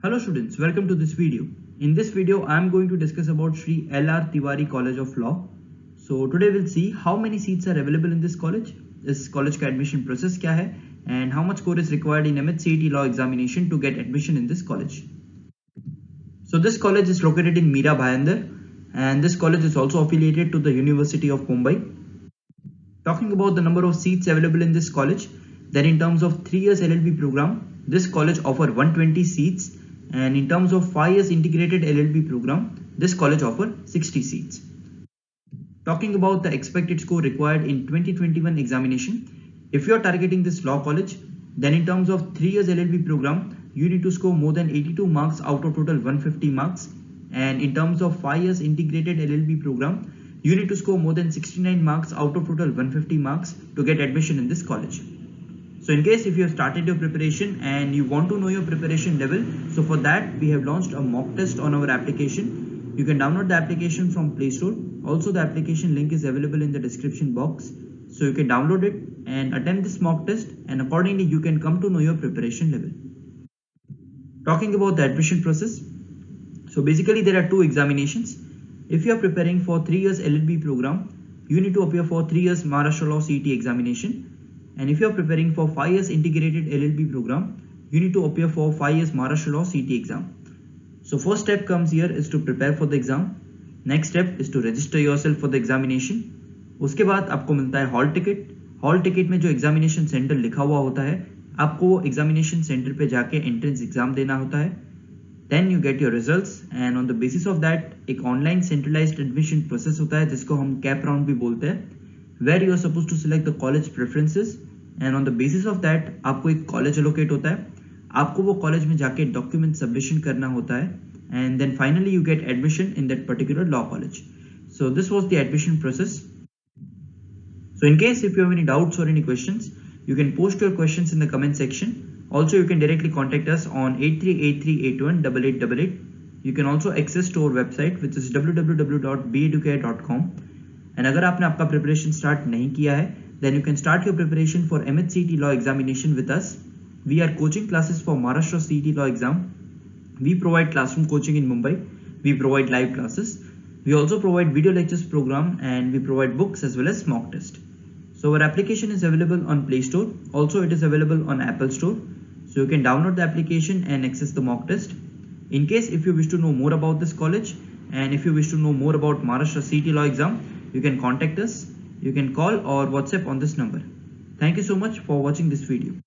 Hello students, welcome to this video. In this video, I am going to discuss about Shree L.R. Tiwari College of Law. So today we'll see how many seats are available in this college का admission process क्या है, and how much score is required in CET Law examination to get admission in this college. So this college is located in Mira Bhayandar, and this college is also affiliated to the University of Mumbai. Talking about the number of seats available in this college, then in terms of 3 years LLB program, this college offer 120 seats. And in terms of 5 years integrated LLB program, this college offers 60 seats. Talking about the expected score required in 2021 examination, if you are targeting this law college, then in terms of 3 years LLB program, you need to score more than 82 marks out of total 150 marks. And in terms of 5 years integrated LLB program, you need to score more than 69 marks out of total 150 marks to get admission in this college. So in case if you have started your preparation and you want to know your preparation level, so for that we have launched a mock test on our application. You can download the application from Play Store. Also the application link is available in the description box. So you can download it and attempt this mock test, and accordingly you can come to know your preparation level. Talking about the admission process. So basically there are two examinations. If you are preparing for 3 years LLB program, you need to appear for 3 years Maharashtra Law CET examination. And if you are preparing for 5 years integrated LLB program, you need to appear for 5 years Maharashtra Law CET exam. So first step comes here is to prepare for the exam. Next step is to register yourself for the examination. उसके बाद आपको मिलता है hall ticket. Hall ticket में जो examination centre लिखा हुआ होता है, आपको वो एग्जामिनेशन सेंटर पे जाके एंट्रेंस एग्जाम देना होता है. Then you get your results, and on the basis of that एक ऑनलाइन सेंट्रलाइज्ड एडमिशन प्रोसेस होता है जिसको हम कैप राउंड भी बोलते हैं, where you are supposed to select the college preferences, and on the basis of that आपको एक college allocate होता है. आपको वो college में जाके document submission करना होता है, and then finally you get admission in that particular law college. So this was the admission process. So in case if you have any doubts or any questions, you can post your questions in the comment section. Also you can directly contact us on 8383818888. You can also access to our website which is www.beeducare.com. And अगर आपने आपका preparation start नहीं किया है, then you can start your preparation for CET Law examination with us. We are coaching classes for Maharashtra CET Law exam. We provide classroom coaching in Mumbai. We provide live classes. We also provide video lectures program, and we provide books as well as mock test. So our application is available on Play Store. Also it is available on Apple Store. So you can download the application and access the mock test. In case if you wish to know more about this college, and if you wish to know more about Maharashtra CET Law exam, you can contact us. You can call or WhatsApp on this number. Thank you so much for watching this video.